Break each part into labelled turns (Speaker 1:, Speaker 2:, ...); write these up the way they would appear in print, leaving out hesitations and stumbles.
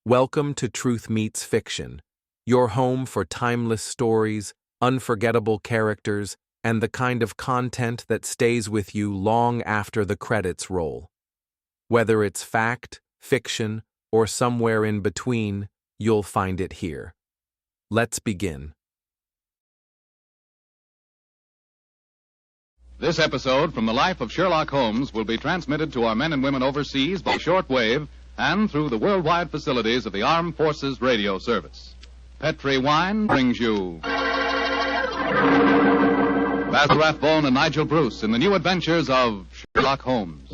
Speaker 1: Welcome to Truth Meets Fiction, your home for timeless stories, unforgettable characters, and the kind of content that stays with you long after the credits roll. Whether it's fact, fiction, or somewhere in between, you'll find it here. Let's begin.
Speaker 2: This episode from the life of Sherlock Holmes will be transmitted to our men and women overseas by shortwave and through the worldwide facilities of the Armed Forces Radio Service. Petri Wine brings you Basil Rathbone and Nigel Bruce in the new adventures of Sherlock Holmes.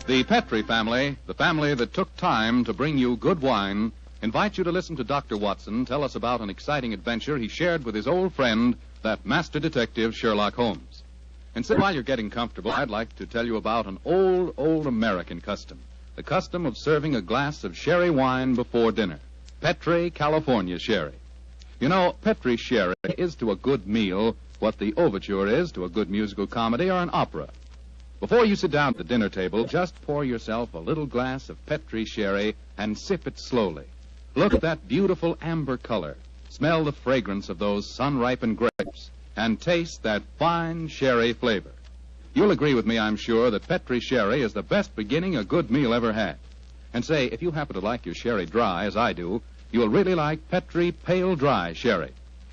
Speaker 2: The Petri family, the family that took time to bring you good wine, invite you to listen to Dr. Watson tell us about an exciting adventure he shared with his old friend, that master detective Sherlock Holmes. And so while you're getting comfortable, I'd like to tell you about an old American custom. The custom of serving a glass of sherry wine before dinner. Petri, California sherry. You know, Petri sherry is to a good meal what the overture is to a good musical comedy or an opera. Before you sit down at the dinner table, just pour yourself a little glass of Petri sherry and sip it slowly. Look at that beautiful amber color. Smell the fragrance of those sun-ripened grapes, and taste that fine sherry flavor. You'll agree with me, I'm sure, that Petri sherry is the best beginning a good meal ever had. And say, if you happen to like your sherry dry, as I do, you'll really like Petri Pale Dry Sherry.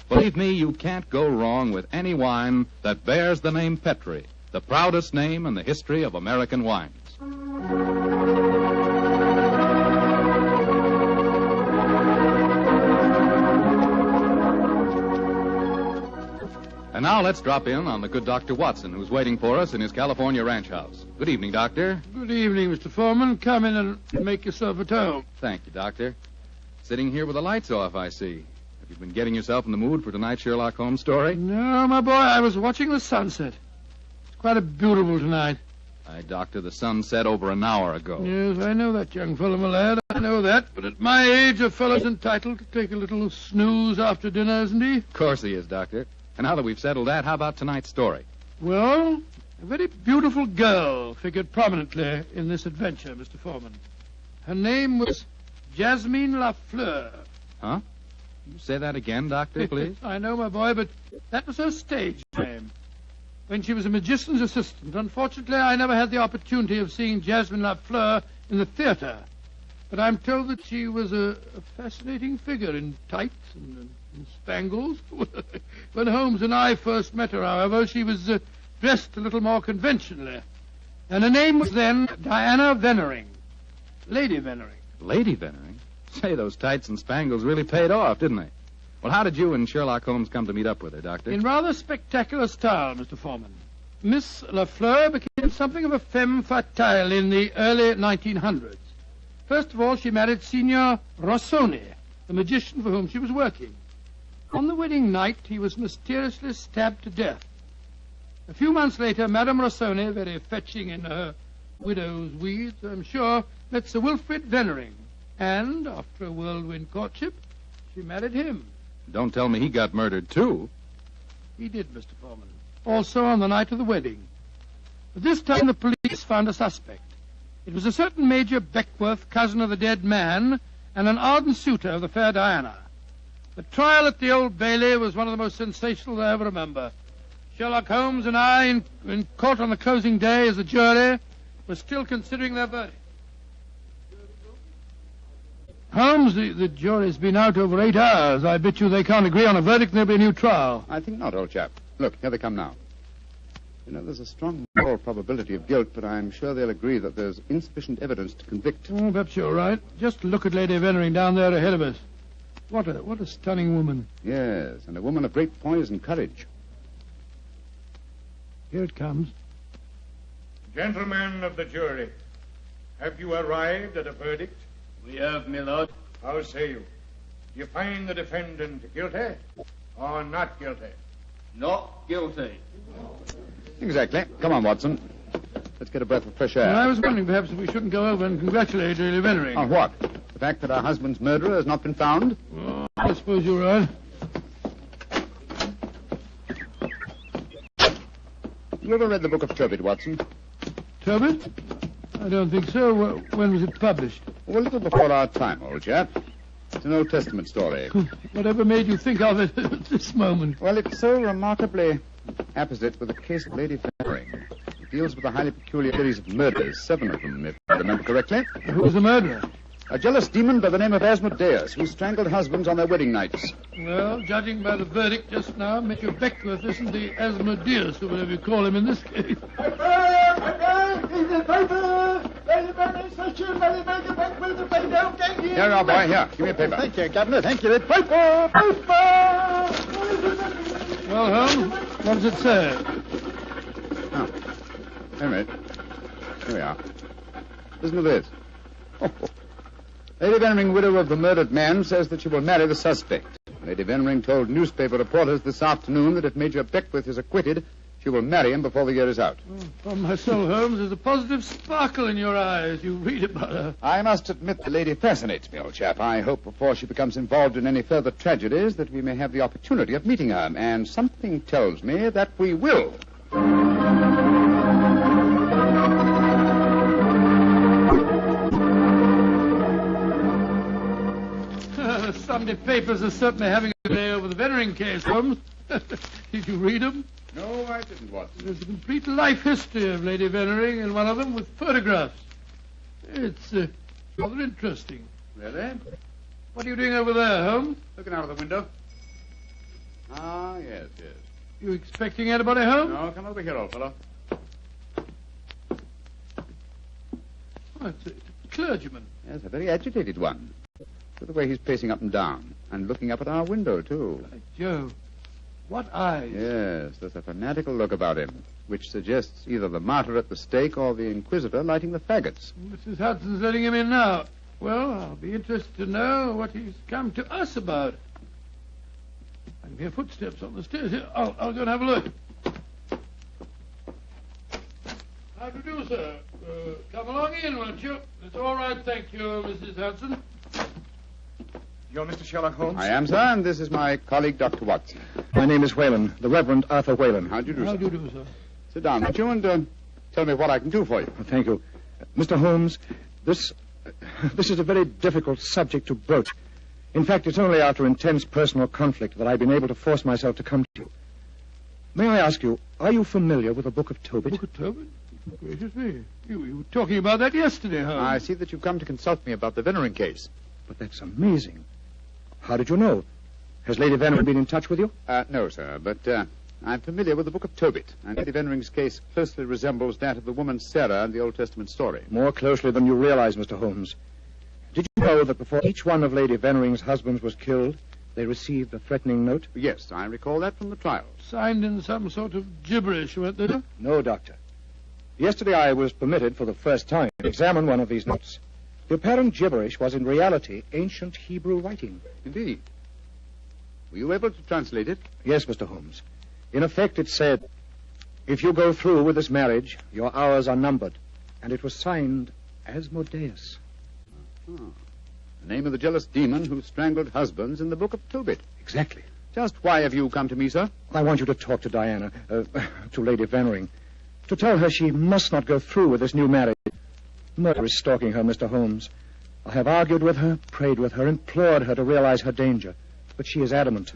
Speaker 2: Believe me, you can't go wrong with any wine that bears the name Petri, the proudest name in the history of American wines. And now let's drop in on the good Dr. Watson, who's waiting for us in his California ranch house. Good evening, Doctor.
Speaker 3: Good evening, Mr. Foreman. Come in and make yourself at home.
Speaker 2: Thank you, Doctor. Sitting here with the lights off, I see. Have you been getting yourself in the mood for tonight's Sherlock Holmes story?
Speaker 3: No, my boy, I was watching the sunset. It's quite a beautiful tonight.
Speaker 2: Aye, Doctor, the sun set over an hour ago.
Speaker 3: Yes, I know that, young fellow, my lad. I know that. But at my age, a fellow's entitled to take a little snooze after dinner, isn't he?
Speaker 2: Of course he is, Doctor. And now that we've settled that, how about tonight's story?
Speaker 3: Well, a very beautiful girl figured prominently in this adventure, Mr. Foreman. Her name was Jasmine Lafleur.
Speaker 2: Huh? You say that again, Doctor, please?
Speaker 3: I know, my boy, but that was her stage name. When she was a magician's assistant, unfortunately, I never had the opportunity of seeing Jasmine Lafleur in the theater. But I'm told that she was a fascinating figure in tights and spangles. When Holmes and I first met her, however, she was dressed a little more conventionally. And her name was then Diana Vennering. Lady Vennering.
Speaker 2: Lady Vennering? Say, those tights and spangles really paid off, didn't they? Well, how did you and Sherlock Holmes come to meet up with her, Doctor?
Speaker 3: In rather spectacular style, Mr. Foreman. Miss Lafleur became something of a femme fatale in the early 1900s. First of all, she married Signor Rossoni, the magician for whom she was working. On the wedding night, he was mysteriously stabbed to death. A few months later, Madame Rossoni, very fetching in her widow's weeds, I'm sure, met Sir Wilfrid Vennering. And, after a whirlwind courtship, she married him.
Speaker 2: Don't tell me he got murdered, too.
Speaker 3: He did, Mr. Foreman. Also on the night of the wedding. But this time the police found a suspect. It was a certain Major Beckworth, cousin of the dead man, and an ardent suitor of the fair Diana. The trial at the Old Bailey was one of the most sensational I ever remember. Sherlock Holmes and I, in court on the closing day as a jury, were still considering their verdict. Holmes, the jury's been out over 8 hours. I bet you they can't agree on a verdict and there'll be a new trial.
Speaker 4: I think not, old chap. Look, here they come now. You know, there's a strong moral probability of guilt, but I'm sure they'll agree that there's insufficient evidence to convict.
Speaker 3: Oh, perhaps you're right. Just look at Lady Vennering down there ahead of us. What a stunning woman.
Speaker 4: Yes, and a woman of great poise and courage.
Speaker 3: Here it comes.
Speaker 5: Gentlemen of the jury, have you arrived at a verdict?
Speaker 6: We have, my lord.
Speaker 5: How say you? Do you find the defendant guilty or not guilty?
Speaker 6: Not guilty.
Speaker 4: Exactly. Come on, Watson. Let's get a breath of fresh air.
Speaker 3: Well, I was wondering perhaps if we shouldn't go over and congratulate Lady Vennering.
Speaker 4: On what? The fact that our husband's murderer has not been found?
Speaker 3: Oh, I suppose you're right.
Speaker 4: You ever read the Book of Tobit, Watson?
Speaker 3: Tobit? I don't think so. When was it published?
Speaker 4: Well, a little before our time, old chap. It's an Old Testament story.
Speaker 3: Whatever made you think of it at this moment?
Speaker 4: Well, it's so remarkably apposite with the case of Lady Fenring. It deals with a highly peculiar series of murders, 7 of them, if I remember correctly.
Speaker 3: Who was the murderer?
Speaker 4: A jealous demon by the name of Asmodeus, who strangled husbands on their wedding nights.
Speaker 3: Well, judging by the verdict just now, Major Beckworth isn't the Asmodeus, or whatever you call him in this case.
Speaker 4: Here you are, boy. Here, give me a paper.
Speaker 7: Thank you, Governor. Thank you. Paper!
Speaker 3: Well, Holmes, what does it say?
Speaker 4: Oh. Anyway, here we are. Listen to this. Lady Venring, widow of the murdered man, says that she will marry the suspect. Lady Venring told newspaper reporters this afternoon that if Major Beckworth is acquitted, she will marry him before the year is out.
Speaker 3: Oh, upon my soul, Holmes, there's a positive sparkle in your eye as you read about her.
Speaker 4: I must admit the lady fascinates me, old chap. I hope before she becomes involved in any further tragedies that we may have the opportunity of meeting her, and something tells me that we will.
Speaker 3: The Sunday papers are certainly having a day over the Venring case, Holmes. Did you read them?
Speaker 4: No, I didn't, Watson.
Speaker 3: There's a complete life history of Lady Venring, and one of them with photographs. It's rather interesting.
Speaker 4: Really?
Speaker 3: What are you doing over there, Holmes?
Speaker 4: Looking out of the window. Ah, yes.
Speaker 3: You expecting anybody home?
Speaker 4: No, come over here, old fellow.
Speaker 3: Oh, it's a clergyman.
Speaker 4: Yes, a very agitated one. Look at the way he's pacing up and down, and looking up at our window, too.
Speaker 3: By Jove. What eyes.
Speaker 4: Yes, there's a fanatical look about him, which suggests either the martyr at the stake or the inquisitor lighting the faggots.
Speaker 3: Mrs. Hudson's letting him in now. Well, I'll be interested to know what he's come to us about. I can hear footsteps on the stairs here. I'll go and have a look. How do you do, sir? Come along in, won't you? It's all right, thank you, Mrs. Hudson.
Speaker 7: You're Mr. Sherlock Holmes?
Speaker 4: I am, sir, and this is my colleague, Dr. Watson.
Speaker 7: My name is Whalen, the Reverend Arthur Whalen.
Speaker 4: How do you do,
Speaker 3: How
Speaker 4: sir?
Speaker 3: do you do, sir?
Speaker 4: Sit down, won't you, and tell me what I can do for you.
Speaker 7: Thank you. Mr. Holmes, this is a very difficult subject to broach. In fact, it's only after intense personal conflict that I've been able to force myself to come to you. May I ask you, are you familiar with the Book of Tobit?
Speaker 3: Book of Tobit? Gracious me. You were talking about that yesterday, Holmes.
Speaker 4: I see that you've come to consult me about the Venering case.
Speaker 7: But that's amazing. How did you know? Has Lady Venering been in touch with you?
Speaker 4: No, sir, but I'm familiar with the Book of Tobit, and Lady Venering's case closely resembles that of the woman Sarah in the Old Testament story.
Speaker 7: More closely than you realize, Mr. Holmes. Did you know that before each one of Lady Venering's husbands was killed, they received a threatening note?
Speaker 4: Yes, I recall that from the trial.
Speaker 3: Signed in some sort of gibberish, weren't they?
Speaker 7: No, Doctor. Yesterday I was permitted for the first time to examine one of these notes. The apparent gibberish was in reality ancient Hebrew writing.
Speaker 4: Indeed. Were you able to translate it?
Speaker 7: Yes, Mr. Holmes. In effect, it said, if you go through with this marriage, your hours are numbered. And it was signed Asmodeus.
Speaker 4: Oh. The name of the jealous demon who strangled husbands in the Book of Tobit.
Speaker 7: Exactly.
Speaker 4: Just why have you come to me, sir?
Speaker 7: I want you to talk to Diana, to Lady Venering, to tell her she must not go through with this new marriage. Murder is stalking her, Mr. Holmes. I have argued with her, prayed with her, implored her to realize her danger. But she is adamant.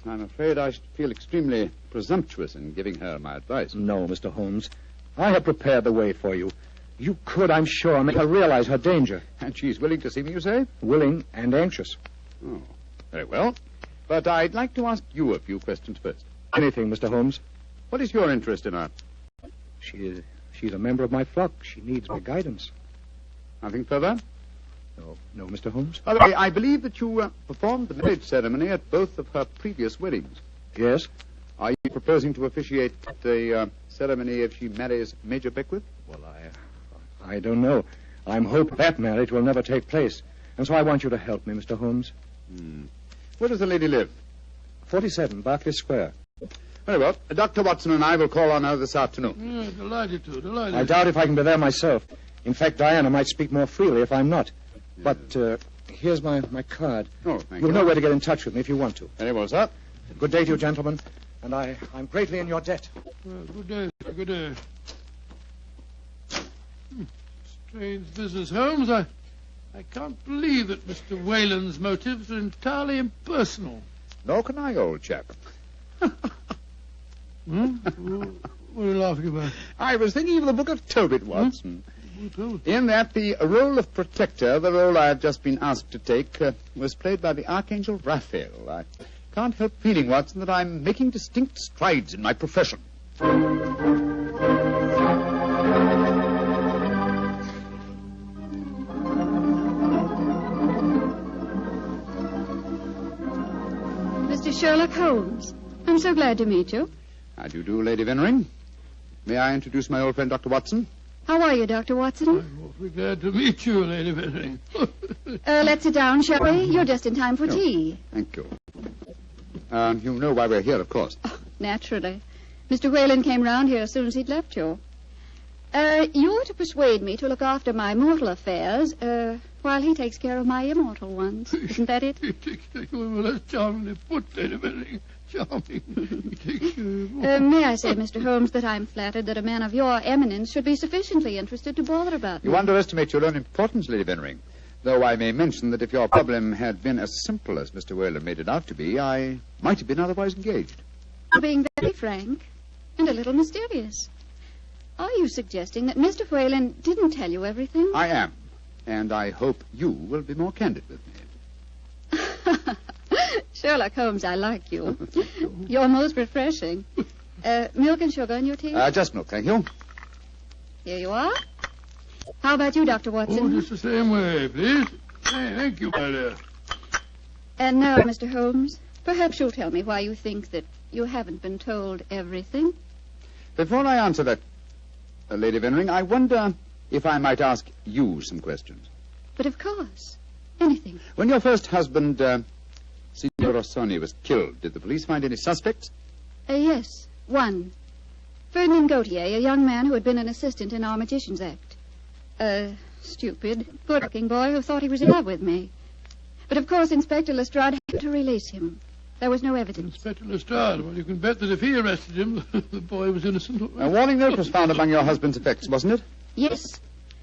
Speaker 4: I'm afraid I should feel extremely presumptuous in giving her my advice.
Speaker 7: No, Mr. Holmes. I have prepared the way for you. You could, I'm sure, make her realize her danger.
Speaker 4: And she's willing to see me, you say?
Speaker 7: Willing and anxious.
Speaker 4: Oh, very well. But I'd like to ask you a few questions first.
Speaker 7: Anything, Mr. Holmes.
Speaker 4: What is your interest in her?
Speaker 7: She's a member of my flock. She needs my guidance.
Speaker 4: Nothing further?
Speaker 7: No, Mr. Holmes.
Speaker 4: By the way, I believe that you performed the marriage ceremony at both of her previous weddings.
Speaker 7: Yes?
Speaker 4: Are you proposing to officiate the ceremony if she marries Major Beckworth?
Speaker 7: Well, I don't know. I'm hoping that marriage will never take place. And so I want you to help me, Mr. Holmes.
Speaker 4: Where does the lady live?
Speaker 7: 47, Berkeley Square.
Speaker 4: Very well. Dr. Watson and I will call on her this afternoon.
Speaker 3: Delighted to, delighted.
Speaker 7: I doubt if I can be there myself. In fact, Diana might speak more freely if I'm not. But here's my card.
Speaker 4: Oh, thank
Speaker 7: You'll
Speaker 4: you.
Speaker 7: know where to get in touch with me if you want to.
Speaker 4: Very well, sir.
Speaker 7: Good day to you, gentlemen. And I'm greatly in your debt.
Speaker 3: Well, good day, sir. Good day. Strange business, Holmes. I can't believe that Mr. Whalen's motives are entirely impersonal.
Speaker 4: Nor can I, old chap.
Speaker 3: What are you laughing about?
Speaker 4: I was thinking of the Book of Tobit, Watson.
Speaker 3: Well,
Speaker 4: In that, the role of protector, the role I have just been asked to take, was played by the Archangel Raphael. I can't help feeling, Watson, that I'm making distinct strides in my profession.
Speaker 8: Mr. Sherlock Holmes, I'm so glad to meet you.
Speaker 4: How do you do, Lady Vennering? May I introduce my old friend, Dr. Watson?
Speaker 8: How are you, Dr. Watson?
Speaker 3: I'm awfully glad to meet you, Lady Vennering.
Speaker 8: Let's sit down, shall we? You're just in time for tea.
Speaker 4: Thank you. You know why we're here, of course.
Speaker 8: Oh, naturally. Mr. Whalen came round here as soon as he'd left you. You're to persuade me to look after my mortal affairs, while he takes care of my immortal ones. Isn't that it?
Speaker 3: Well, that's charmingly put, Lady Vennering. Charming.
Speaker 8: May I say, Mr. Holmes, that I'm flattered that a man of your eminence should be sufficiently interested to bother about me.
Speaker 4: You underestimate your own importance, Lady Vennering. Though I may mention that if your problem had been as simple as Mr. Whalen made it out to be, I might have been otherwise engaged.
Speaker 8: You're being very frank and a little mysterious. Are you suggesting that Mr. Whalen didn't tell you everything?
Speaker 4: I am. And I hope you will be more candid with me.
Speaker 8: Sherlock Holmes, I like you. You're most refreshing. Milk and sugar in your tea?
Speaker 4: Just milk, thank you.
Speaker 8: Here you are. How about you, Dr. Watson?
Speaker 3: Oh, just the same way, please. Hey, thank you, my dear.
Speaker 8: And now, Mr. Holmes, perhaps you'll tell me why you think that you haven't been told everything.
Speaker 4: Before I answer that, Lady Vennering, I wonder if I might ask you some questions.
Speaker 8: But of course. Anything.
Speaker 4: When your first husband, Signor Rossoni, was killed, did the police find any suspects?
Speaker 8: Yes, one. Ferdinand Gautier, a young man who had been an assistant in our Magician's Act. A stupid, good-looking boy who thought he was in love with me. But of course Inspector Lestrade had to release him. There was no evidence.
Speaker 3: Inspector Lestrade, well, you can bet that if he arrested him, the boy was innocent.
Speaker 4: A warning note was found among your husband's effects, wasn't it?
Speaker 8: Yes,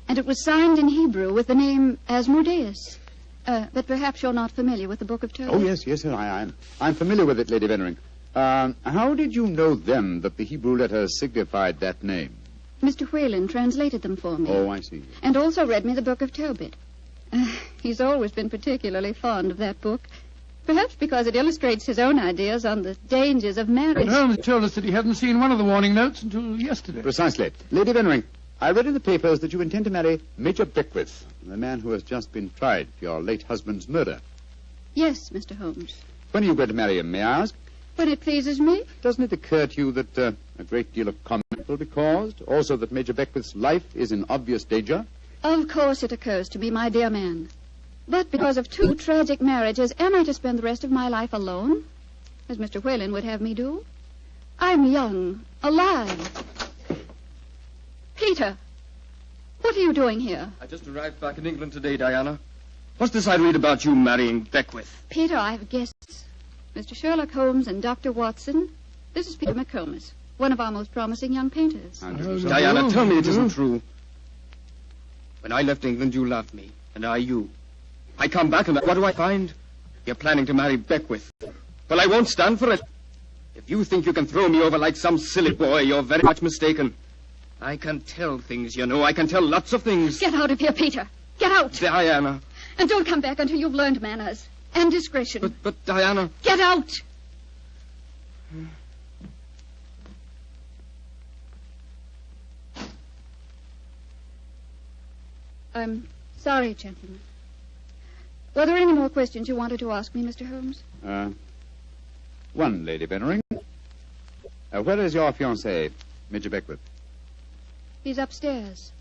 Speaker 8: and it was signed in Hebrew with the name Asmodeus. But perhaps you're not familiar with the Book of Tobit.
Speaker 4: Oh, yes, sir, I am. I'm familiar with it, Lady Vennering. How did you know then that the Hebrew letters signified that name?
Speaker 8: Mr. Whalen translated them for me.
Speaker 4: Oh, I see.
Speaker 8: And also read me the Book of Tobit. He's always been particularly fond of that book. Perhaps because it illustrates his own ideas on the dangers of marriage.
Speaker 3: But Holmes told us that he hadn't seen one of the warning notes until yesterday.
Speaker 4: Precisely. Lady Vennering, I read in the papers that you intend to marry Major Beckwith, the man who has just been tried for your late husband's murder.
Speaker 8: Yes, Mr. Holmes.
Speaker 4: When are you going to marry him, may I ask?
Speaker 8: When it pleases me.
Speaker 4: Doesn't it occur to you that a great deal of comment will be caused? Also that Major Beckwith's life is in obvious danger?
Speaker 8: Of course it occurs to me, my dear man. But because of two tragic marriages, am I to spend the rest of my life alone? As Mr. Whalen would have me do? I'm young, alive. Peter, what are you doing here?
Speaker 6: I just arrived back in England today, Diana. What's this I read about you marrying Beckwith?
Speaker 8: Peter, I have guests. Mr. Sherlock Holmes and Dr. Watson. This is Peter McComas, one of our most promising young painters.
Speaker 6: Diana, tell me it isn't true. When I left England, you loved me, and I you. I come back, and what do I find? You're planning to marry Beckwith. Well, I won't stand for it. If you think you can throw me over like some silly boy, you're very much mistaken. I can tell things, you know. I can tell lots of things.
Speaker 8: Get out of here, Peter. Get out.
Speaker 6: Diana.
Speaker 8: And don't come back until you've learned manners and discretion.
Speaker 6: But Diana...
Speaker 8: Get out. I'm sorry, gentlemen. Were there any more questions you wanted to ask me, Mr. Holmes?
Speaker 4: One, Lady Vennering. Where is your fiancé, Major Beckwith?
Speaker 8: He's upstairs.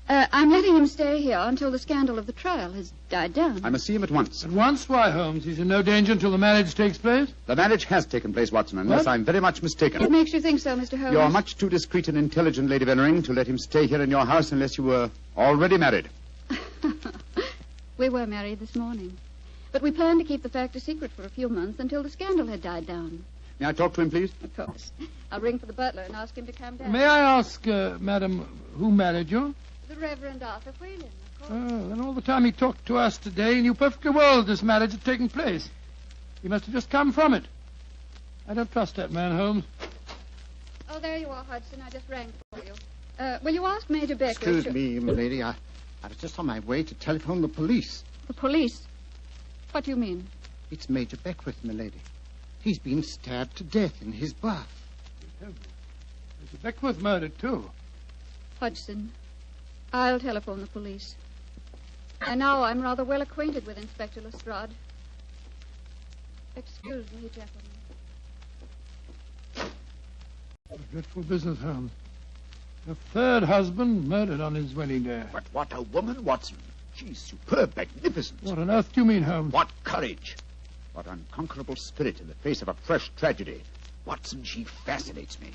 Speaker 8: I'm letting him stay here until the scandal of the trial has died down.
Speaker 4: I must see him at once.
Speaker 3: At once? Why, Holmes? He's in no danger until the marriage takes place?
Speaker 4: The marriage has taken place, Watson, unless I'm very much mistaken.
Speaker 8: What makes you think so, Mr. Holmes?
Speaker 4: You're much too discreet and intelligent, Lady Vennering, to let him stay here in your house unless you were already married.
Speaker 8: We were married this morning. But we planned to keep the fact a secret for a few months until the scandal had died down.
Speaker 4: May I talk to him, please?
Speaker 8: Of course. I'll ring for the butler and ask him to come down.
Speaker 3: May I ask, madam, who married you?
Speaker 8: The Reverend Arthur Whalen, of course.
Speaker 3: Oh, and all the time he talked to us today, he knew perfectly well this marriage had taken place. He must have just come from it. I don't trust that man, Holmes.
Speaker 8: Oh, there you are, Hudson. I just rang for you. Will you ask Major Beckwith?
Speaker 9: Excuse me, milady. I was just on my way to telephone the police.
Speaker 8: The police? What do you mean?
Speaker 9: It's Major Beckwith, milady. He's been stabbed to death in his bath.
Speaker 3: Mr. Beckwith murdered, too.
Speaker 8: Hudson, I'll telephone the police. And now I'm rather well acquainted with Inspector Lestrade. Excuse me, gentlemen.
Speaker 3: A dreadful business, Holmes. A third husband murdered on his wedding day.
Speaker 4: But what a woman, Watson. She's superb, magnificent.
Speaker 3: What on earth do you mean, Holmes?
Speaker 4: What courage. What unconquerable spirit in the face of a fresh tragedy. Watson, she fascinates me.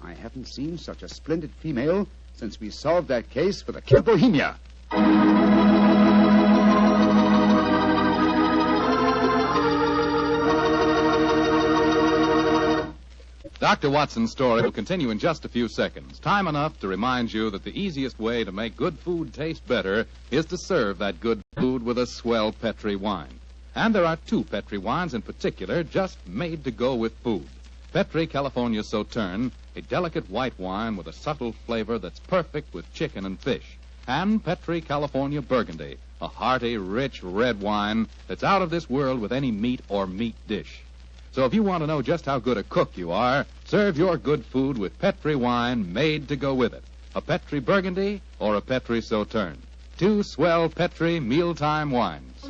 Speaker 4: I haven't seen such a splendid female since we solved that case for the King of Bohemia.
Speaker 2: Dr. Watson's story will continue in just a few seconds. Time enough to remind you that the easiest way to make good food taste better is to serve that good food with a swell Petri wine. And there are two Petri wines in particular just made to go with food. Petri California Sauterne, a delicate white wine with a subtle flavor that's perfect with chicken and fish. And Petri California Burgundy, a hearty, rich red wine that's out of this world with any meat or meat dish. So if you want to know just how good a cook you are, serve your good food with Petri wine made to go with it. A Petri Burgundy or a Petri Sauterne. Two swell Petri mealtime wines.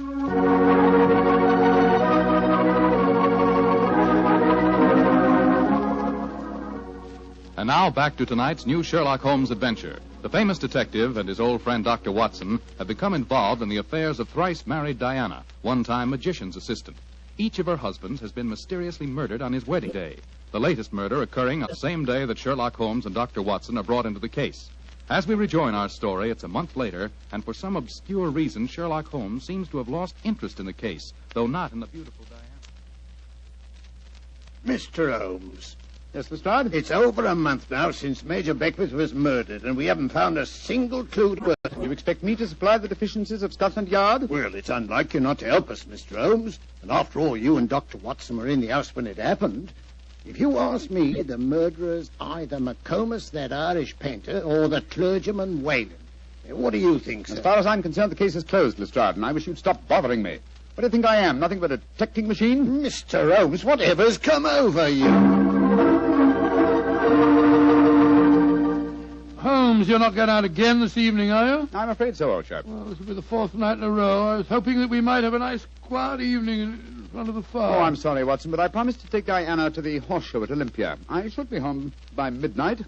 Speaker 2: And now back to tonight's new Sherlock Holmes adventure. The famous detective and his old friend Dr. Watson have become involved in the affairs of thrice-married Diana, one-time magician's assistant. Each of her husbands has been mysteriously murdered on his wedding day, the latest murder occurring on the same day that Sherlock Holmes and Dr. Watson are brought into the case. As we rejoin our story, it's a month later, and for some obscure reason, Sherlock Holmes seems to have lost interest in the case, though not in the beautiful Diana.
Speaker 5: Mr. Holmes.
Speaker 4: Yes, Lestrade?
Speaker 5: It's over a month now since Major Beckwith was murdered, and we haven't found a single clue to it.
Speaker 4: You expect me to supply the deficiencies of Scotland Yard?
Speaker 5: Well, it's unlike you not to help us, Mr. Holmes. And after all, you and Dr. Watson were in the house when it happened. If you ask me, the murderer's either McComas, that Irish painter, or the clergyman Whalen. What do you think, sir?
Speaker 4: As far as I'm concerned, the case is closed, Lestrade, and I wish you'd stop bothering me. What do you think I am? Nothing but a detecting machine?
Speaker 5: Mr. Holmes, whatever's come over you?
Speaker 3: Holmes, you're not going out again this evening, are you?
Speaker 4: I'm afraid so, old chap.
Speaker 3: Well, this will be the fourth night in a row. I was hoping that we might have a nice, quiet evening in front of the fire.
Speaker 4: Oh, I'm sorry, Watson, but I promised to take Diana to the horse show at Olympia. I should be home by midnight.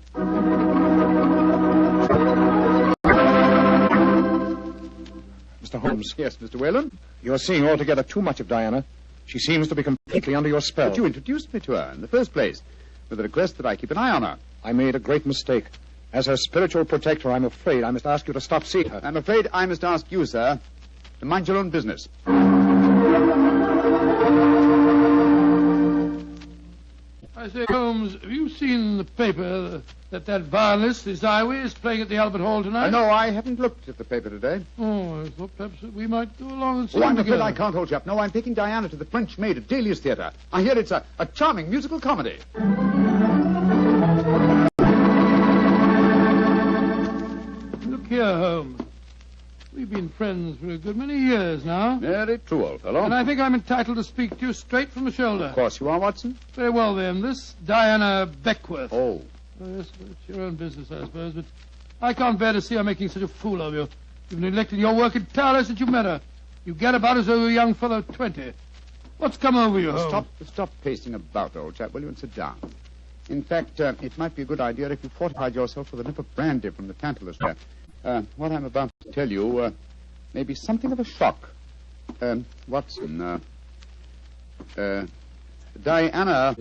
Speaker 7: Mr. Holmes.
Speaker 4: Yes, Mr. Whalen?
Speaker 7: You're seeing altogether too much of Diana. She seems to be completely under your spell.
Speaker 4: But you introduced me to her in the first place, with the request that I keep an eye on her.
Speaker 7: I made a great mistake. As her spiritual protector, I'm afraid I must ask you to stop seeing her.
Speaker 4: I'm afraid I must ask you, sir, to mind your own business.
Speaker 3: I say, Holmes, have you seen in the paper that violinist, this Iway, is playing at the Albert Hall tonight?
Speaker 4: No, I haven't looked at the paper today.
Speaker 3: Oh, I thought perhaps that we might go along and see
Speaker 4: Oh, I'm
Speaker 3: him
Speaker 4: afraid
Speaker 3: together.
Speaker 4: I can't, old chap. No, I'm taking Diana to the French Maid at Dahlia's Theatre. I hear it's a charming musical comedy.
Speaker 3: Look here, Holmes. We've been friends for a good many years now.
Speaker 4: Very true, old fellow.
Speaker 3: And I think I'm entitled to speak to you straight from the shoulder.
Speaker 4: Of course you are, Watson.
Speaker 3: Very well, then. This Diana Beckwith.
Speaker 4: Oh.
Speaker 3: Yes, it's your own business, I suppose, but I can't bear to see her making such a fool of you. You've neglected your work entirely since you met her. You get about as though you're a young fellow of 20. What's come over you, Holmes?
Speaker 4: Stop pacing about, old chap, will you, and sit down. In fact, it might be a good idea if you fortified yourself with a nip of brandy from the Tantalus there. What I'm about to tell you may be something of a shock. Watson, Diana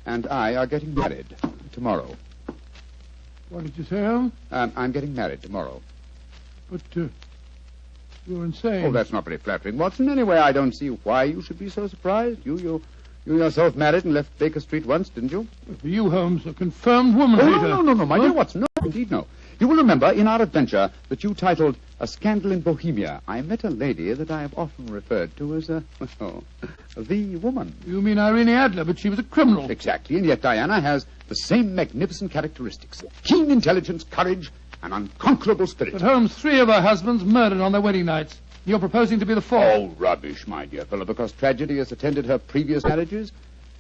Speaker 4: and I are getting married tomorrow.
Speaker 3: What did you say, Holmes?
Speaker 4: I'm getting married tomorrow.
Speaker 3: But you're insane.
Speaker 4: Oh, that's not very flattering, Watson. Anyway, I don't see why you should be so surprised. You're You yourself married and left Baker Street once, didn't you?
Speaker 3: For you, Holmes, a confirmed woman hater.
Speaker 4: No, my dear Watson. No, indeed, no. You will remember in our adventure that you titled A Scandal in Bohemia, I met a lady that I have often referred to as the woman.
Speaker 3: You mean Irene Adler, but she was a criminal.
Speaker 4: Exactly, and yet Diana has the same magnificent characteristics. Keen intelligence, courage, and unconquerable spirit.
Speaker 3: But Holmes, 3 of her husbands murdered on their wedding nights. You're proposing to be the 4th.
Speaker 4: Oh, rubbish, my dear fellow, because tragedy has attended her previous marriages.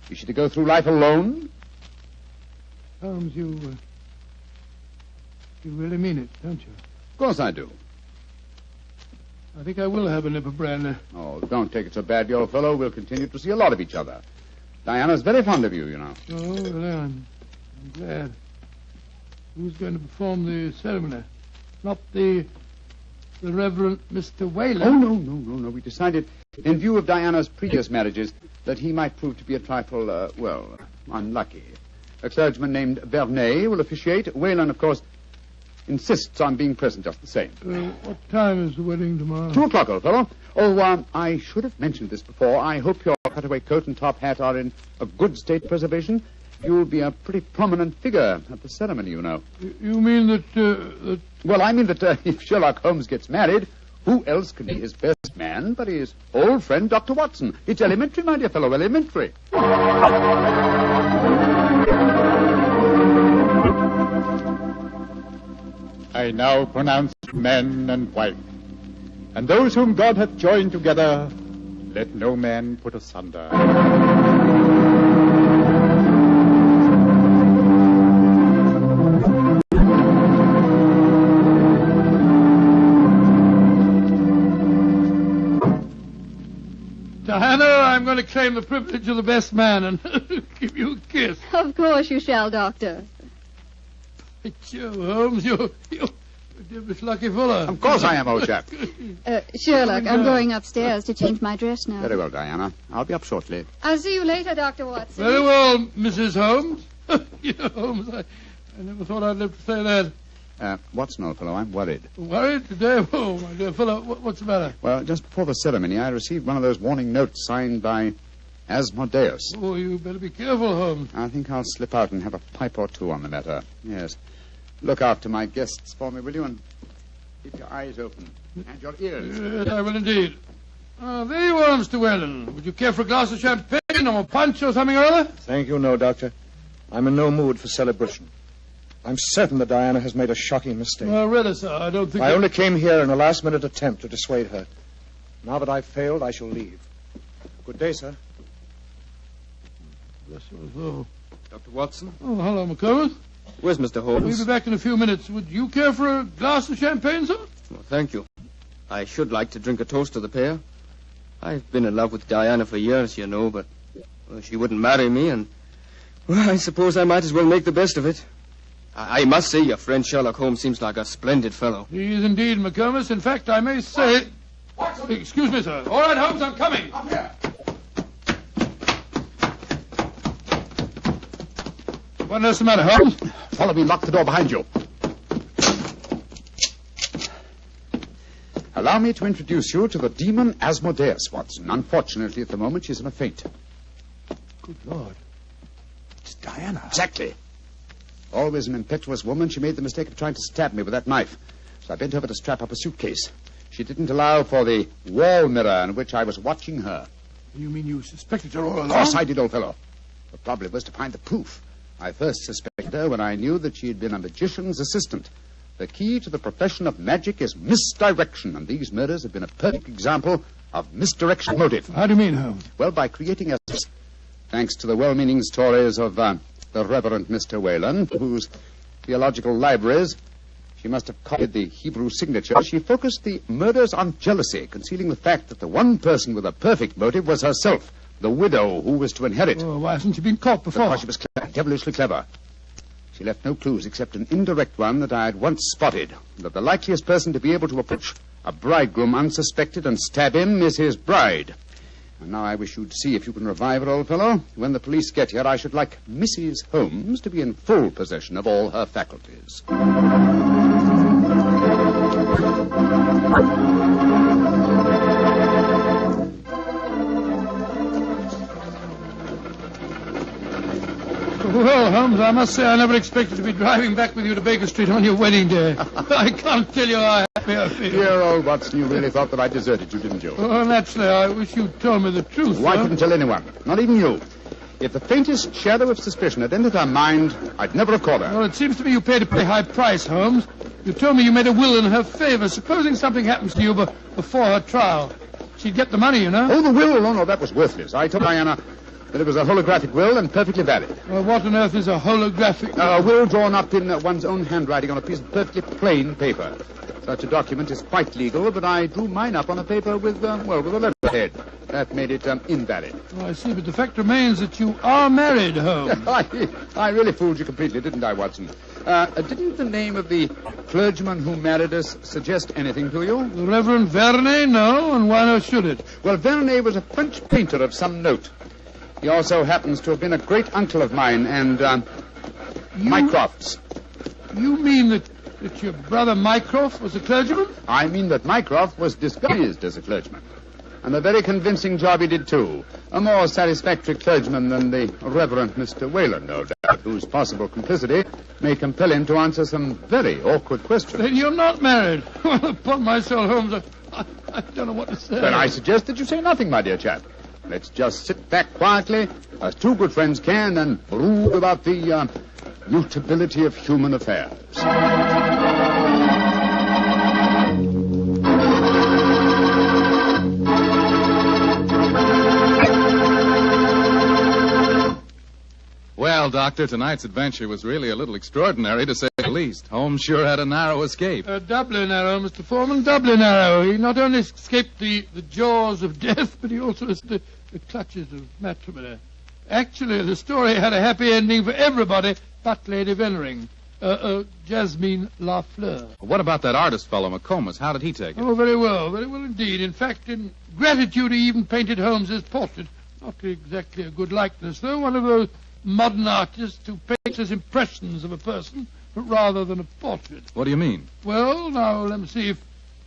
Speaker 4: Is she to go through life alone?
Speaker 3: Holmes, you really mean it, don't you?
Speaker 4: Of course I do.
Speaker 3: I think I will have a nip of brandy.
Speaker 4: Oh, don't take it so badly, old fellow. We'll continue to see a lot of each other. Diana's very fond of you, you know.
Speaker 3: Oh, well, I'm glad. Who's going to perform the ceremony? Not the Reverend Mr. Whalen?
Speaker 4: Oh, no. We decided, in view of Diana's previous marriages, that he might prove to be a trifle, unlucky. A clergyman named Vernet will officiate. Whalen, of course, insists on being present just the same.
Speaker 3: What time is the wedding tomorrow?
Speaker 4: 2 o'clock, old fellow. Oh, I should have mentioned this before. I hope your cutaway coat and top hat are in a good state of preservation. You'll be a pretty prominent figure at the ceremony, you know.
Speaker 3: You mean that...
Speaker 4: Well, I mean that if Sherlock Holmes gets married, who else can be his best man but his old friend, Dr. Watson? It's elementary, my dear fellow, elementary.
Speaker 10: I now pronounce man and wife, and those whom God hath joined together, let no man put asunder.
Speaker 3: Diana, I'm going to claim the privilege of the best man and give you a kiss.
Speaker 8: Of course you shall, Doctor.
Speaker 3: Joe, Holmes, you're Miss Lucky Fuller.
Speaker 4: Of course I am, old chap.
Speaker 8: Sherlock, I'm going upstairs to change my dress now.
Speaker 4: Very well, Diana. I'll be up shortly.
Speaker 8: I'll see you later, Dr. Watson.
Speaker 3: Very well, Mrs. Holmes. Holmes, I never thought I'd live to say that.
Speaker 4: Watson, old fellow, I'm worried.
Speaker 3: Worried today? Oh, my dear fellow, what's the matter?
Speaker 4: Well, just before the ceremony, I received one of those warning notes signed by Asmodeus.
Speaker 3: Oh, you better be careful, Holmes.
Speaker 4: I think I'll slip out and have a pipe or two on the matter. Yes. Look after my guests for me, will you? And keep your eyes open. And your ears.
Speaker 3: Yes, I will indeed. There you are, Mr. Whalen. Would you care for a glass of champagne or punch or something or other?
Speaker 7: Thank you, no, Doctor. I'm in no mood for celebration. I'm certain that Diana has made a shocking mistake.
Speaker 3: Well, really, sir, I don't think...
Speaker 7: I only came here in a last-minute attempt to dissuade her. Now that I've failed, I shall leave. Good day, sir.
Speaker 3: Bless your soul.
Speaker 6: Dr. Watson?
Speaker 3: Oh, hello, McComas.
Speaker 6: Where's Mr. Holmes?
Speaker 3: We'll be back in a few minutes. Would you care for a glass of champagne, sir?
Speaker 6: Well, thank you. I should like to drink a toast to the pair. I've been in love with Diana for years, you know, but she wouldn't marry me, and well, I suppose I might as well make the best of it. I must say your friend Sherlock Holmes seems like a splendid fellow.
Speaker 3: He is indeed, McComas. In fact, I may say... Watson. Excuse me, sir. All right, Holmes, I'm coming.
Speaker 4: Up here.
Speaker 3: What is the matter, Holmes?
Speaker 4: Follow me, lock the door behind you. Allow me to introduce you to the demon Asmodeus, Watson. Unfortunately, at the moment, she's in a faint.
Speaker 3: Good Lord.
Speaker 4: It's Diana. Exactly. Always an impetuous woman, she made the mistake of trying to stab me with that knife. So I bent over to strap up a suitcase. She didn't allow for the wall mirror in which I was watching her.
Speaker 3: You mean you suspected her all along?
Speaker 4: Of course I did, old fellow. The problem was to find the proof. I first suspected her when I knew that she had been a magician's assistant. The key to the profession of magic is misdirection, and these murders have been a perfect example of misdirection motive.
Speaker 3: How do you mean, Holmes?
Speaker 4: Well, by creating a... Thanks to the well-meaning stories of the Reverend Mr. Whalen, whose theological libraries she must have copied the Hebrew signature, she focused the murders on jealousy, concealing the fact that the one person with a perfect motive was herself, the widow who was to inherit.
Speaker 3: Oh, why hasn't she been caught before?
Speaker 4: Because she was clever, devilishly clever. She left no clues except an indirect one that I had once spotted, that the likeliest person to be able to approach a bridegroom unsuspected and stab him is his bride. And now I wish you'd see if you can revive her, old fellow. When the police get here, I should like Mrs. Holmes to be in full possession of all her faculties.
Speaker 3: I must say I never expected to be driving back with you to Baker Street on your wedding day. I can't tell you how happy I feel.
Speaker 4: Dear old Watson, you really thought that I deserted you, didn't you?
Speaker 3: Oh, naturally, I wish you'd told me the truth.
Speaker 4: Well, I
Speaker 3: sir.
Speaker 4: couldn't tell anyone, not even you. If the faintest shadow of suspicion had entered her mind, I'd never have caught her.
Speaker 3: Well, it seems to me you paid a pretty high price, Holmes. You told me you made a will in her favor. Supposing something happens to you before her trial, she'd get the money, you know.
Speaker 4: Oh, the will? Oh, no, that was worthless. I told Diana that it was a holographic will and perfectly valid.
Speaker 3: Well, what on earth is a holographic...
Speaker 4: A will drawn up in one's own handwriting on a piece of perfectly plain paper. Such a document is quite legal, but I drew mine up on a paper with a letterhead. That made it invalid.
Speaker 3: Oh, I see, but the fact remains that you are married, Holmes.
Speaker 4: I really fooled you completely, didn't I, Watson? Didn't the name of the clergyman who married us suggest anything to you?
Speaker 3: The Reverend Vernet? No, and why not should it?
Speaker 4: Well, Vernet was a French painter of some note. He also happens to have been a great uncle of mine and Mycroft's.
Speaker 3: You mean that your brother Mycroft was a clergyman?
Speaker 4: I mean that Mycroft was disguised as a clergyman. And a very convincing job he did, too. A more satisfactory clergyman than the Reverend Mr. Whalen, no doubt, whose possible complicity may compel him to answer some very awkward questions.
Speaker 3: Then you're not married. Well, upon my soul, Holmes, I don't know what to say.
Speaker 4: Then I suggest that you say nothing, my dear chap. Let's just sit back quietly, as two good friends can, and brood about the mutability of human affairs.
Speaker 2: Well, Doctor, tonight's adventure was really a little extraordinary, to say the least. Holmes sure had a narrow escape.
Speaker 3: Doubly narrow, Mr. Foreman, doubly narrow. He not only escaped the jaws of death, but he also escaped the clutches of matrimony. Actually, the story had a happy ending for everybody but Lady Vennering. Jasmine Lafleur.
Speaker 2: What about that artist fellow, McComas? How did he take it?
Speaker 3: Oh, very well indeed. In fact, in gratitude, he even painted Holmes's portrait. Not exactly a good likeness, though. One of those modern artists who paints as impressions of a person rather than a portrait.
Speaker 2: What do you mean?
Speaker 3: Well, now, let me see. If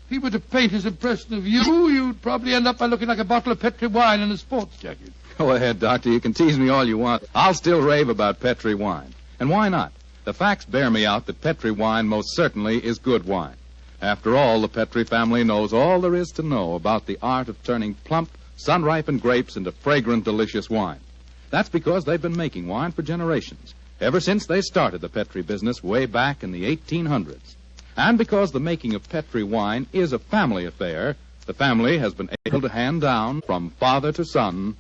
Speaker 3: he were to paint his impression of you, you'd probably end up by looking like a bottle of Petri wine in a sports jacket.
Speaker 2: Go ahead, Doctor. You can tease me all you want. I'll still rave about Petri wine. And why not? The facts bear me out that Petri wine most certainly is good wine. After all, the Petri family knows all there is to know about the art of turning plump, sun-ripened grapes into fragrant, delicious wine. That's because they've been making wine for generations, ever since they started the Petri business way back in the 1800s. And because the making of Petri wine is a family affair, the family has been able to hand down from father to son,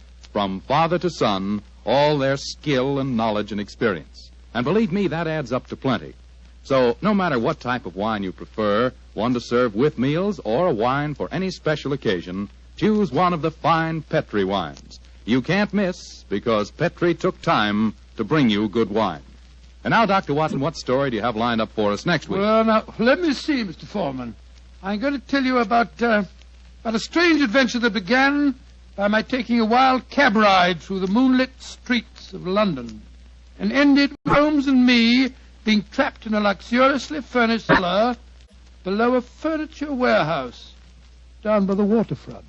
Speaker 2: all their skill and knowledge and experience. And believe me, that adds up to plenty. So no matter what type of wine you prefer, one to serve with meals or a wine for any special occasion, choose one of the fine Petri wines. You can't miss, because Petri took time to bring you good wine. And now, Dr. Watson, what story do you have lined up for us next week?
Speaker 3: Well, now, let me see, Mr. Foreman. I'm going to tell you about a strange adventure that began by my taking a wild cab ride through the moonlit streets of London and ended with Holmes and me being trapped in a luxuriously furnished cellar below a furniture warehouse down by the waterfront.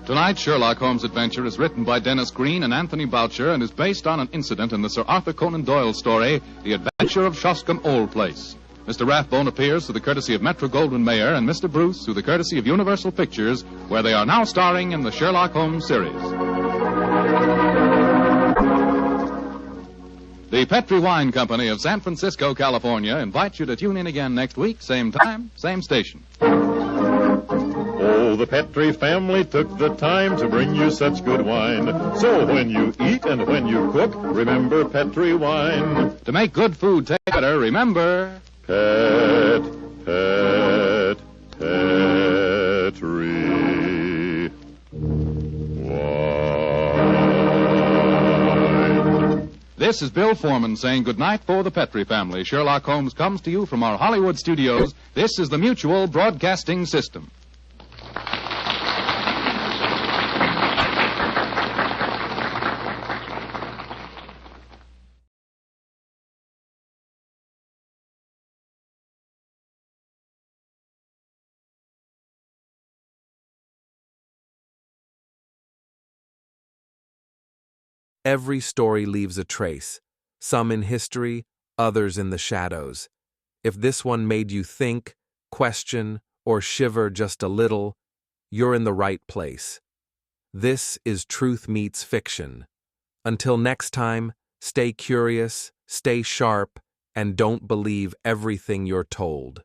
Speaker 2: Tonight's Sherlock Holmes adventure is written by Dennis Green and Anthony Boucher and is based on an incident in the Sir Arthur Conan Doyle story, The Adventure of Shoscombe Old Place. Mr. Rathbone appears through the courtesy of Metro-Goldwyn-Mayer and Mr. Bruce through the courtesy of Universal Pictures, where they are now starring in the Sherlock Holmes series. The Petri Wine Company of San Francisco, California, invites you to tune in again next week, same time, same station.
Speaker 11: Oh, the Petri family took the time to bring you such good wine. So when you eat and when you cook, remember Petri wine.
Speaker 2: To make good food taste better, remember...
Speaker 11: Petri wine.
Speaker 2: This is Bill Foreman saying goodnight for the Petri family. Sherlock Holmes comes to you from our Hollywood studios. This is the Mutual Broadcasting System.
Speaker 1: Every story leaves a trace, some in history, others in the shadows. If this one made you think, question, or shiver just a little, you're in the right place. This is Truth Meets Fiction. Until next time, stay curious, stay sharp, and don't believe everything you're told.